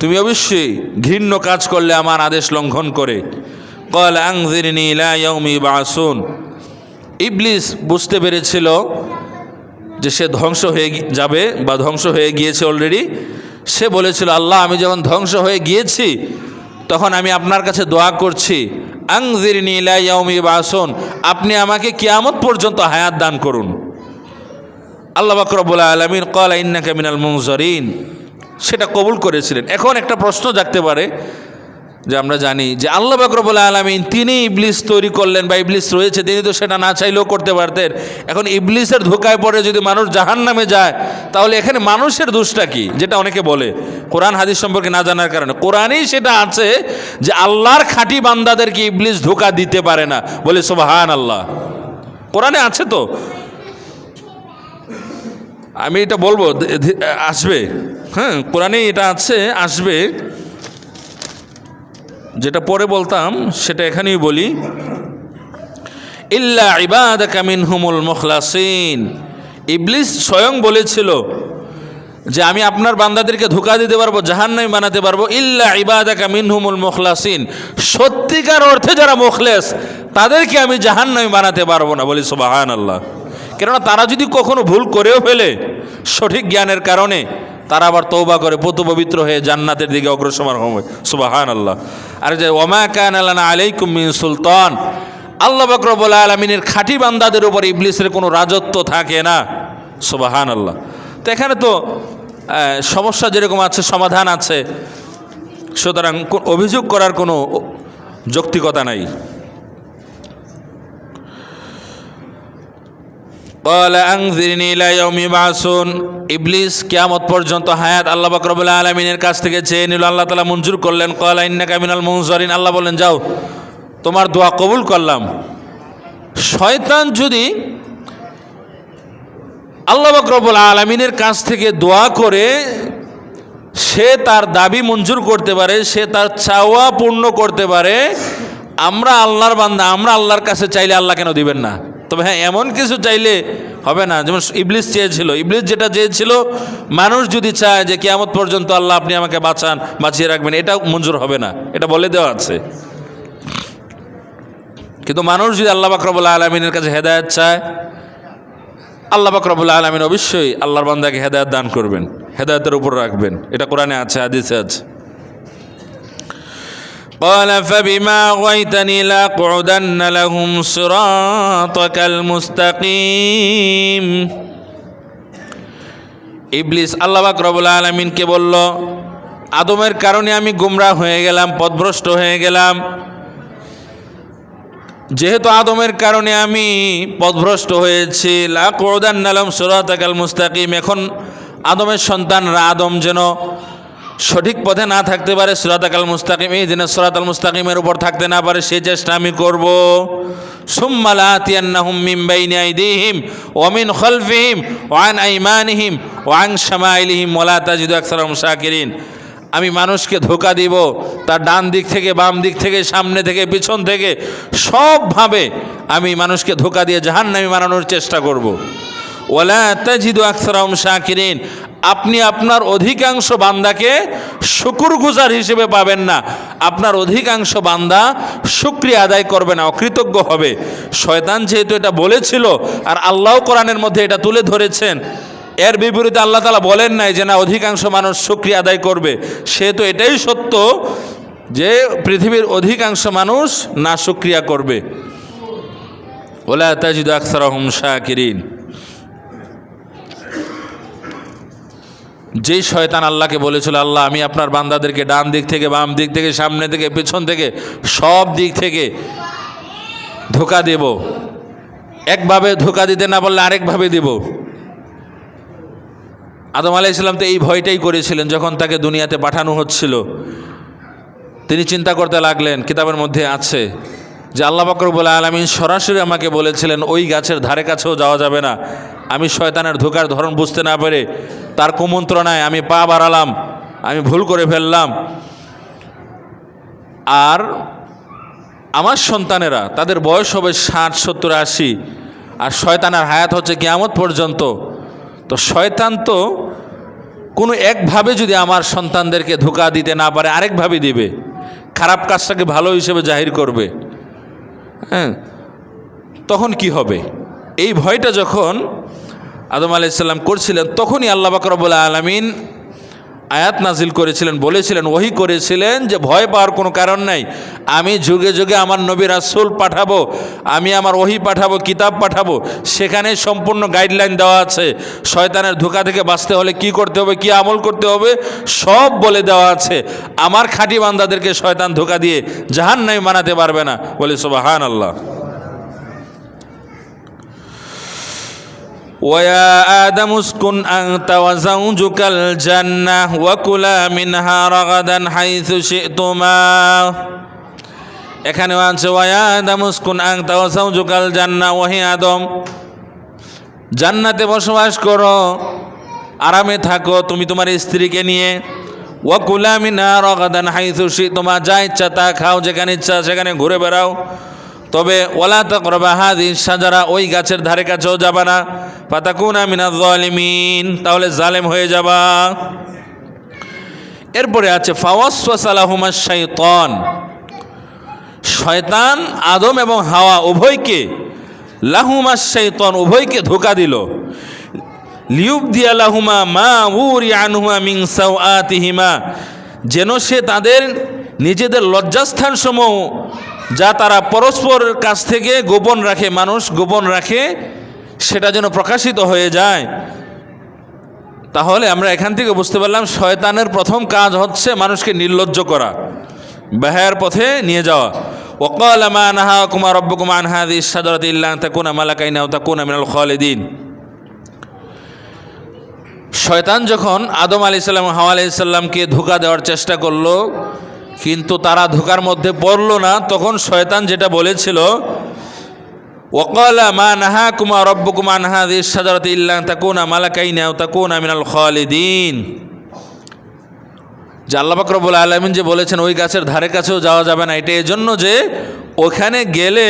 তুমি অবশ্যই ঘৃণ্য কাজ করলে আমার আদেশ লঙ্ঘন করে। ক্বালা আনযিরনি ইলা ইয়াউমি ইউবআসুন। ইবলিস বুঝতে পেরেছিল যে সে ধ্বংস হয়ে যাবে বা ধ্বংস হয়ে গিয়েছে অলরেডি। সে বলেছিল, আল্লাহ আমি যখন ধ্বংস হয়ে গিয়েছি তখন আমি আপনার কাছে দোয়া করছি, আনযিরনি ইলা ইয়াউমি ইউবআসুন, আপনি আমাকে কিয়ামত পর্যন্ত হায়াত দান করুন। আল্লাহ পাক রব্বুল আলামিন ক্বালা ইন্নাকা মিনাল মুনজারিন, সেটা কবুল করেছিলেন। এখন একটা প্রশ্ন জাগতে পারে যে আমরা জানি যে আল্লাহ পাক রব্বুল আলামিন তিনি ইবলিস তৈরি করলেন বা ইবলিস রয়েছে, তিনি তো সেটা না চাইলেও করতে পারতেন। এখন ইবলিসের ধোঁকায় পড়ে যদি মানুষ জাহান্নামে যায়, তাহলে এখানে মানুষের দোষটা কি? যেটা অনেকে বলে কোরআন হাদিস সম্পর্কে না জানার কারণে। কোরআনেই সেটা আছে যে আল্লাহর খাঁটি বান্দাদেরকে ইবলিস ধোঁকা দিতে পারে না। বলে সুবহানাল্লাহ, কোরআনে আছে তো। আমি এটা বলবো, আসবে, হ্যাঁ, কোরআনে এটা আছে, আসবে। যেটা পরে বলতাম সেটা এখানেই বলি। ইল্লা ইবাদাকা মিনহুমুল মুখলাসিন, ইবলিস স্বয়ং বলেছিল যে আমি আপনার বান্দাদেরকে ধোঁকা দিতে পারবো, জাহান্নামী বানাতে পারবো, ইল্লা ইবাদাকা মিনহুমুল মুখলাসিন, সত্যিকার অর্থে যারা মুখলেস তাদেরকে আমি জাহান্নামী বানাতে পারবো না। বলি সুবহানাল্লাহ। কেননা তারা যদি কখনো ভুল করেও ফেলে সঠিক জ্ঞানের কারণে, তারা আবার তওবা করে পবিত্র হয়ে জান্নাতের দিকে অগ্রসর হবে। সুবহানাল্লাহ। আর যে ওমা কানা লানা আলাইকুম মিন সুলতান, আল্লাহ পাক রব্বুল আলামিনের খাঁটি বান্দাদের উপর ইবলিসের কোনো রাজত্ব থাকে না। সুবহানাল্লাহ। তো এখানে তো সমস্যা যেরকম আছে সমাধান আছে, সুতরাং অভিযোগ করার কোনো যৌক্তিকতা নাই। ক্বালা আনযিরনি ইলা ইয়াউমি ইবআসুন, ইবলিস কিয়ামত পর্যন্ত হায়াত আল্লাহ পাক রব্বুল আলামিনের কাছ থেকে চেয়ে নিল। আল্লাহ তাআলা মঞ্জুর করলেন। ক্বালা ইন্নাকা মিনাল মুনজারিন, আল্লাহ বললেন যাও, তোমার দোয়া কবুল করলাম। শয়তান যদি আল্লাহ পাক রব্বুল আলামিনের কাছ থেকে দোয়া করে সে তার দাবি মঞ্জুর করতে পারে, সে তার চাওয়া পূর্ণ করতে পারে, আমরা আল্লাহর বান্দা, আমরা আল্লাহর কাছে চাইলে আল্লাহ কেন দিবেন না? তবে হ্যাঁ, এমন কিছু চাইলে হবে না। যেমন ইবলিস চেয়েছিল, ইবলিস যেটা চেয়েছিল, মানুষ যদি চায় যে কিয়ামত পর্যন্ত আল্লাহ আপনি আমাকে বাঁচান, বাঁচিয়ে রাখবেন, এটা মঞ্জুর হবে না, এটা বলে দেওয়া আছে। কিন্তু মানুষ যদি আল্লাহ পাক রব্বুল আলামিনের কাছে হেদায়েত চায়, আল্লাহ পাক রব্বুল আলামিন অবশ্যই আল্লাহর বান্দাকে হেদায়েত দান করবেন, হেদায়েতের উপর রাখবেন। এটা কোরআনে আছে, হাদিসে আছে। قال فبما أغويتني لأقعدن لهم صراطك المستقيم, ইবলিস আল্লাহ পাক রব্বুল আলামিনকে বলল, আদমের কারণে আমি গুমরাহ হয়ে গেলাম, পথভ্রষ্ট হয়ে গেলাম। যেহেতু আদমের কারণে আমি পথভ্রষ্ট হয়েছি, লাকুদান্না লাহুম সিরাতাকাল মুস্তাকিম, এখন আদমের সন্তানরা, আদম যেন সঠিক পথে না থাকতে পারে, সিরাতাকাল মুস্তাকিম, এই দিনে সিরাতাল মুস্তাকিমের উপর থাকতে না পারে, সেই চেষ্টা আমি করব। সুম্মা লাআতিয়ান্নাহুম মিন বাইনি আইদিহিম ওয়া মিন খালফিহিম ওয়া আন আইমানিহিম ওয়া আন শামাইলিহিম ওয়া লা তাজিদু আকসারাহুম শাকিরিন, আমি মানুষকে ধোঁকা দিব, তার ডান দিক থেকে, বাম দিক থেকে, সামনে থেকে, পিছন থেকে, সবভাবে আমি মানুষকে ধোঁকা দিয়ে জাহান্নামী বানানোর চেষ্টা করব। ওয়ালা তাজিদু আকসারাহুম শাকিরিন, আপনি আপনার অধিকাংশ বান্দাকে শুকরগুজার হিসেবে পাবেন না, আপনার অধিকাংশ বান্দা শুকরিয়া আদায় করবে না, অকৃতজ্ঞ হবে। শয়তান যেহেতু এটা বলেছিল, আর আল্লাহ কোরআনের মধ্যে এটা তুলে ধরেছেন, এর বিপরীতে আল্লাহ তাআলা বলেন নাই যে না অধিকাংশ মানুষ শুকরিয়া আদায় করবে, সেহেতু এটাই সত্য যে পৃথিবীর অধিকাংশ মানুষ না শুকরিয়া করবে। ওয়ালা তাজিদু আকসারাহুম শাকিরিন। যেই শয়তান আল্লাহকে বলেছিল, আল্লাহ আমি আপনার বান্দাদেরকে ডান দিক থেকে, বাম দিক থেকে, সামনে থেকে, পিছন থেকে, সব দিক থেকে ধোঁকা দেব, একভাবে ধোঁকা দিতে না বললে আরেকভাবে দেব। আদম আলাইহিস সালাম তো এই ভয়টাই করেছিলেন যখন তাকে দুনিয়াতে পাঠানো হচ্ছিল। তিনি চিন্তা করতে লাগলেন, কিতাবের মধ্যে আছে যে আল্লাহ পাক রব্বুল আলামিন সরাসরি আমাকে বলেছিলেন ওই গাছের ধারে কাছেও যাওয়া যাবে না। আমি শয়তানের ধোঁকার ধরন বুঝতে না পেরে তার কুমন্ত্রণায় আমি পা বাড়ালাম, আমি ভুল করে ফেললাম। আর আমার সন্তানেরা, তাদের বয়স হবে 60, 70, 80, আর শয়তানের হায়াত হচ্ছে কিয়ামত পর্যন্ত। তো শয়তান তো কোনো একভাবে যদি আমার সন্তানদেরকে ধোঁকা দিতে না পারে, আরেকভাবে দিবে, খারাপ কাজটাকে ভালো হিসেবে জাহির করবে। হ্যাঁ, তখন কি হবে? এই ভয়টা যখন আদম আলাইহিস সালাম করছিলেন, তখনই আল্লাহ পাক রব্বুল আলামিন আয়াত নাজিল করেছিলেন, বলেছিলেন, ওহী করেছিলেন যে ভয় পাওয়ার কোনো কারণ নাই, আমি যুগে যুগে আমার নবী রাসূল পাঠাবো, আমি আমার ওহী পাঠাবো, কিতাব পাঠাবো, সেখানে সম্পূর্ণ গাইডলাইন দেওয়া আছে। শয়তানের ধোঁকা থেকে বাঁচতে হলে কি করতে হবে, কি আমল করতে হবে, সব বলে দেওয়া আছে। আমার খাঁটি বান্দাদেরকে শয়তান ধোঁকা দিয়ে জাহান্নামী বানাতে পারবে না। বলে সুবহানাল্লাহ। وَيَا آدَمُ اسْكُنْ أَنْتَ وَزَوْجُكَ الْجَنَّةَ وَكُلَا مِنْهَا رَغَدًا حَيْثُ شِئْتُمَا, এখানেও আছে ওয়া আদামু উসকুন আনতা ওয়া যাওজুকাল জান্নাহ, ওহে আদম জান্নাতে বসবাস করো আরামে থাকো তুমি তোমার স্ত্রীকে নিয়ে। ওয়াকুলা মিনহা রাগাদান হাইসু শি'তুমা, যা ইচ্ছা তা খাও, যেখানে ইচ্ছা সেখানে ঘুরে বেড়াও। তবে ওয়ালা তাকরাবা হাযিহিশ শাজারা, ওই গাছের ধারে কাছেও যাবা না। ফাতাকুনা মিনাজ জালিমিন, তাহলে জালেম হয়ে যাবা। এরপরে আছে ফাওয়াসওয়াসা লাহুমাশ শাইতান, শয়তান আদম এবং হাওয়া উভয়কে, লাহুমাশ শাইতান উভয়কে ধোঁকা দিল। লিয়ুবদিয়া লাহুমা মা উরিয়া আনহুমা মিন সাওআতিহিমা, যেন সে তাদের নিজেদের লজ্জাস্থানসমূহ যা তারা পরস্পর কাছ থেকে গোপন রাখে, মানুষ গোপন রাখে, সেটা যেন প্রকাশিত হয়ে যায়। তাহলে আমরা এখান থেকে বুঝতে পারলাম শয়তানের প্রথম কাজ হচ্ছে মানুষকে নির্লজ্জ করা, বেহায়ার পথে নিয়ে যাওয়া। ওয়াকালা মা নাহাকুমা রাব্বুকুমা আন হাযিহিশ শাজারাতি ইল্লা আন তাকুনা মালাকাইন আও তাকুনা মিনাল খালিদিন। শয়তান যখন আদম আলাইহিস সালাম হাওয়া আলাইহিস সালামকে ধোঁকা দেওয়ার চেষ্টা করলো, কিন্তু তারা ধোঁকার মধ্যে পড়ল না, তখন শয়তান যেটা বলেছিল, ওয়াকালা মা নাহাকুমা রাব্বুকুমা আন হাযিহিশ শাজারাতি ইল্লা আন তাকুনা মালাকাইন আও তাকুনা মিনাল খালিদিন, যে আল্লাহ পাক রব্বুল আলামিন যে বলেছেন ওই গাছের ধারে কাছেও যাওয়া যাবে না, এটা এজন্য যে ওখানে গেলে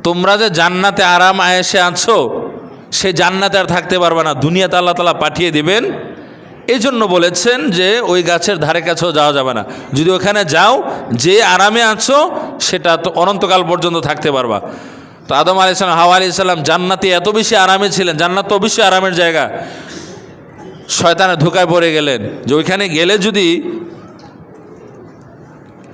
তোমরা যে জান্নাতে আরাম আয়েশে আছো সেই জান্নাতে আর থাকতে পারবে না, দুনিয়াতে আল্লাহ তাআলা পাঠিয়ে দিবেন। এই জন্য বলেছেন যে ওই গাছের ধারে কাছেও যাওয়া যাবে না, যদি ওখানে যাও যে আরামে আছো সেটা তো অনন্তকাল পর্যন্ত থাকতে পারবা। তো আদম আলাইহিস সালাম হাওয়া আলাইহিস সালাম জান্নাতে এত বেশি আরামে ছিলেন, জান্নাত তো অবশ্যই আরামের জায়গা, শয়তানের ধোঁকায় পড়ে গেলেন যে ওইখানে গেলে যদি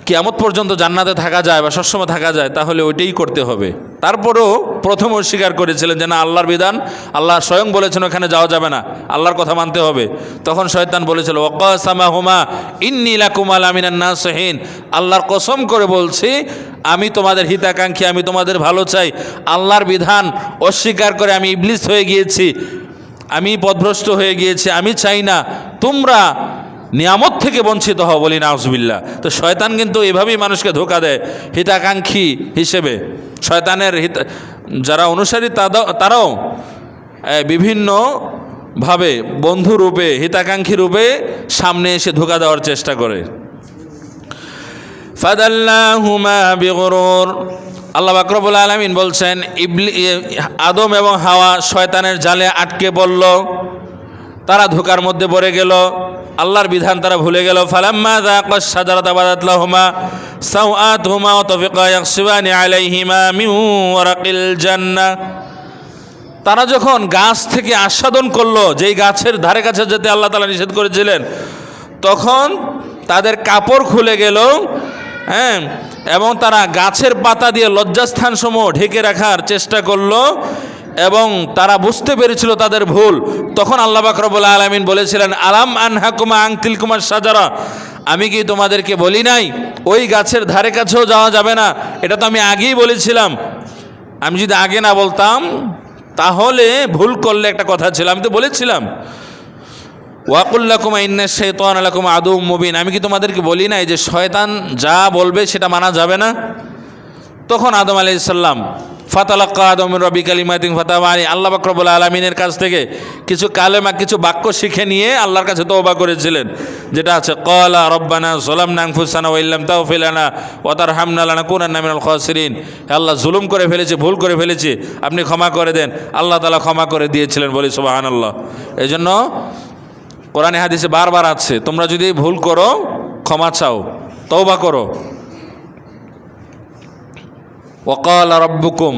কিয়ামত পর্যন্ত জান্নাতে থাকা যায় বা সবসময় থাকা যায় তাহলে ওইটাই করতে হবে। তারপরেও প্রথম অস্বীকার করেছিলেন যে না, আল্লাহর বিধান, আল্লাহ স্বয়ং বলেছেন ওখানে যাওয়া যাবে না, আল্লাহর কথা মানতে হবে। তখন শয়তান বলেছিল ওয়াকাসামাহুমা ইন্নী লাকুমা লামিনান নাসিহিন, আল্লাহর কসম করে বলছি আমি তোমাদের হিতাকাঙ্ক্ষী, আমি তোমাদের ভালো চাই। আল্লাহর বিধান অস্বীকার করে আমি ইবলিস হয়ে গিয়েছি, আমি পথভ্রষ্ট হয়ে গিয়েছি, আমি চাই না তোমরা নিয়ামত থেকে বঞ্চিত হও, বলি নাউজুবিল্লাহ। তো শয়তান কিন্তু এভাবেই মানুষকে ধোঁকা দেয় হিতাকাঙ্ক্ষী হিসেবে। শয়তানের যারা অনুসারী তারাও বিভিন্নভাবে বন্ধু রূপে, হিতাকাঙ্ক্ষী রূপে সামনে এসে ধোঁকা দেওয়ার চেষ্টা করে। ফাদাল্লাহুমা বিগুরুর, আল্লাহ পাক রব্বুল আলামিন বলছেন আদম এবং হাওয়া শয়তানের জালে আটকে পড়ল, তারা ধোঁকার মধ্যে পড়ে গেল, আল্লাহর বিধান তারা ভুলে গেল। ফালাম্মা যাকাশ শাজারাতা বাদাত লাহুমা সাওআতুহুমা ওয়া তাফিকা ইয়াখসিবানি আলাইহিমা মিন ওয়ারাকিল জান্নাহ, তারা যখন গাছ থেকে আস্বাদন করলো, যেই গাছের ধারে কাছে যেতে আল্লাহ তাআলা নিষেধ করেছিলেন, তখন তাদের কাপড় খুলে গেল, হ্যাঁ, এবং তারা গাছের পাতা দিয়ে লজ্জাস্থানসমূহ ঢেকে রাখার চেষ্টা করলো এবং তারা বুঝতে পেরেছিল তাদের ভুল। তখন আল্লাহ পাক রব্বুল আলামিন বলেছিলেন আলাম আনহাকুমা আন তিলকুমাশ শাজারা, আমি কি তোমাদেরকে বলি নাই ওই গাছের ধারে কাছেও যাওয়া যাবে না? এটা তো আমি আগেই বলেছিলাম। আমি যদি আগে না বলতাম তাহলে ভুল করলে একটা কথা ছিল, আমি তো বলেছিলাম ওয়াকুল লাকুমা ইন্নাশ শাইতানা লাকুম আদুউম মুবিন, আমি কি তোমাদেরকে বলি নাই যে শয়তান যা বলবে সেটা মানা যাবে না? তখন আদম আলাইহিস সালাম ফাতালাক্কা আদম মির রাব্বি কালিমাতিন ফাতাবা আলাইহি, আল্লাহ পাক রব্বুল আলামিনের কাছ থেকে কিছু কালেমা, কিছু বাক্য শিখে নিয়ে আল্লাহর কাছে তওবা করেছিলেন, যেটা আছে ক্বালা রব্বানা যালামনা আনফুসানা ওয়া ইল্লাম তাগফির লানা ওয়া তারহামনা লানাকুনান্না মিনাল খাসিরিন, হে আল্লাহ জুলুম করে ফেলেছি, ভুল করে ফেলেছি, আপনি ক্ষমা করে দেন। আল্লাহ তাআলা ক্ষমা করে দিয়েছিলেন, বলি সুবহানাল্লাহ। এই জন্য কোরআনে হাদিসে বারবার আছে তোমরা যদি ভুল করো ক্ষমা চাও, তওবা করো। ওয়াকাল রব্বুকুম,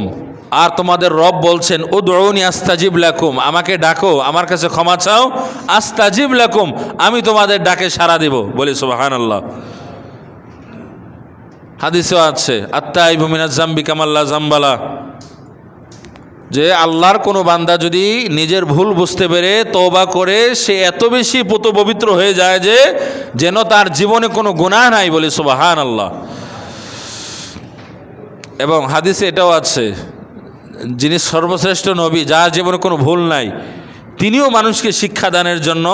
আর তোমাদের রব বলছেন উদউনি আস্তাজিব লাকুম, আমাকে ডাকো, আমার কাছে ক্ষমা চাও, আস্তাজিব লাকুম, আমি তোমাদের ডাকে সাড়া দেব, বলি সুবহানাল্লাহ। হাদিসেও আছে আত্তাইবু মিনাজ যামবি কামাল্লা যামবালা, যে আল্লাহর কোনো বান্দা যদি নিজের ভুল বুঝতে পেরে তওবা করে সে এত বেশি পুত পবিত্র হয়ে যায় যে যেন তার জীবনে কোনো গুনাহ নাই, বলি সুবহানাল্লাহ। এবং হাদিসে এটাও আছে যিনি সর্বশ্রেষ্ঠ নবী, যার জীবনে কোনো ভুল নাই, তিনিও মানুষকে শিক্ষাদানের জন্য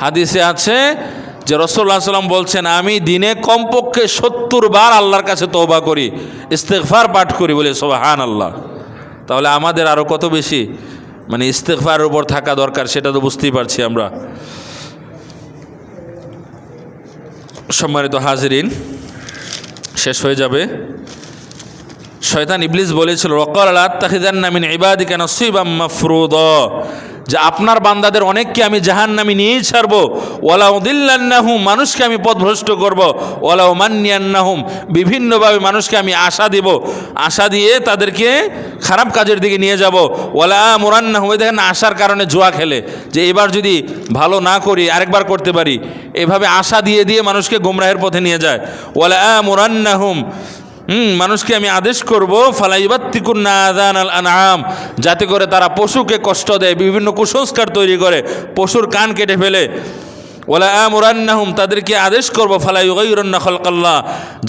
হাদিসে আছে যে রাসূলুল্লাহ সাল্লাল্লাহু আলাইহি ওয়াসাল্লাম বলছেন আমি দিনে কমপক্ষে 70 বার আল্লাহর কাছে তওবা করি, ইস্তিগফার পাঠ করি, বলে সুবহানাল্লাহ। তাহলে আমাদের আরও কত বেশি মানে ইস্তেগফারের উপর থাকা দরকার, সেটা তো বুঝতেই পারছি আমরা। সম্মানিত হাজিরিন, শেষ হয়ে যাবে। শয়তান ইবলিস বলেছিল ওয়াকাল লা তাখিযান্না মিন ইবাদিকা নাসীবাম মাফরুদা, যে আপনার বান্দাদের অনেককে আমি জাহান্নামে নিয়েই ছাড়বো, ওয়ালা উদিল্লান্নাহুম, মানুষকে আমি পথভ্রষ্ট করব, ওয়ালা উমান্নিয়ান্নাহুম, বিভিন্নভাবে মানুষকে আমি আশা দেব, আশা দিয়ে তাদেরকে খারাপ কাজের দিকে নিয়ে যাব, ওয়ালা আমুরান্নাহুম, ওই দেখেন আশার কারণে জুয়া খেলে, যে এবার যদি ভালো না করি আরেকবার করতে পারি, এভাবে আশা দিয়ে দিয়ে মানুষকে গোমরাহের পথে নিয়ে যায়। ওয়ালা আমুরান্নাহুম, মানুষকে আমি আদেশ করব, ফালাইবাত্তিকুন্না আযানাল আনআম, যাতে করে তারা পশুকে কষ্ট দেয়, বিভিন্ন কুসংস্কার তৈরি করে, পশুর কান কেটে ফেলে। ওয়ালা আমুরান্নাহুম, তাদেরকে আদেশ করব, ফালাইয়ুগাইয়িরুন্না খালকাল্লাহ,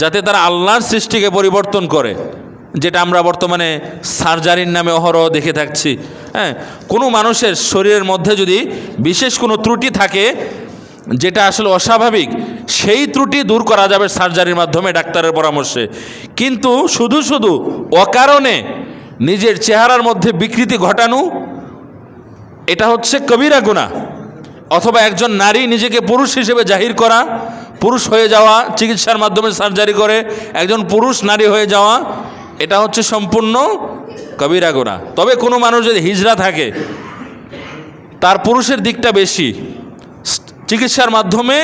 যাতে তারা আল্লাহর সৃষ্টিকে পরিবর্তন করে, যেটা আমরা বর্তমানে সার্জারির নামে অহরহ দেখে থাকছি। হ্যাঁ, কোনো মানুষের শরীরের মধ্যে যদি বিশেষ কোনো ত্রুটি থাকে যেটা আসলে অস্বাভাবিক, সেই ত্রুটি দূর করা যাবে সার্জারির মাধ্যমে, ডাক্তারের পরামর্শে। কিন্তু শুধু শুধু অকারণে নিজের চেহারার মধ্যে বিকৃতি ঘটানো, এটা হচ্ছে কবিরা গুনাহ। অথবা একজন নারী নিজেকে পুরুষ হিসেবে জাহির করা, পুরুষ হয়ে যাওয়া, চিকিৎসার মাধ্যমে সার্জারি করে একজন পুরুষ নারী হয়ে যাওয়া, এটা হচ্ছে সম্পূর্ণ কবিরা গুনাহ। তবে কোনো মানুষ যদি হিজড়া থাকে, তার পুরুষের দিকটা বেশি, চিকিৎসার মাধ্যমে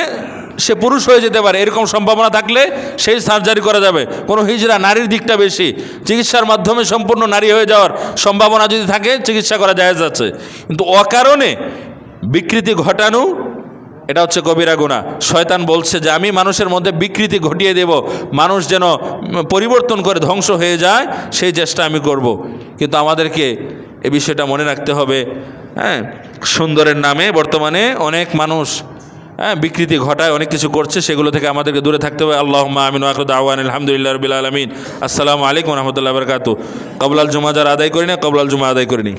সে পুরুষ হয়ে যেতে পারে, এরকম সম্ভাবনা থাকলে সেই সার্জারি করা যাবে। কোনো হিজড়া নারীর দিকটা বেশি, চিকিৎসার মাধ্যমে সম্পূর্ণ নারী হয়ে যাওয়ার সম্ভাবনা যদি থাকে, চিকিৎসা করা জায়েজ আছে। কিন্তু অকারণে বিকৃতি ঘটানো, এটা হচ্ছে কবিরা গুনাহ। শয়তান বলছে যে আমি মানুষের মধ্যে বিকৃতি ঘটিয়ে দেব, মানুষ যেন পরিবর্তন করে ধ্বংস হয়ে যায়, সেই চেষ্টা আমি করব। কিন্তু আমাদেরকে এ বিষয়টা মনে রাখতে হবে। হ্যাঁ, সুন্দরের নামে বর্তমানে অনেক মানুষ বিকৃতি ঘটায়, অনেক কিছু করছে, সেগুলো থেকে আমাদেরকে দূরে থাকতে হবে। আল্লাহুম্মা আমিন ওয়া আখিরু দাওয়ানা আলহামদুলিল্লাহি রাব্বিল আলামিন। আসসালামু আলাইকুম ওয়া রাহমাতুল্লাহি ওয়া বারাকাতুহু। কবলাল জুমা যারা আদায় করি না, কবলাল জুমা আদায় করে নিই।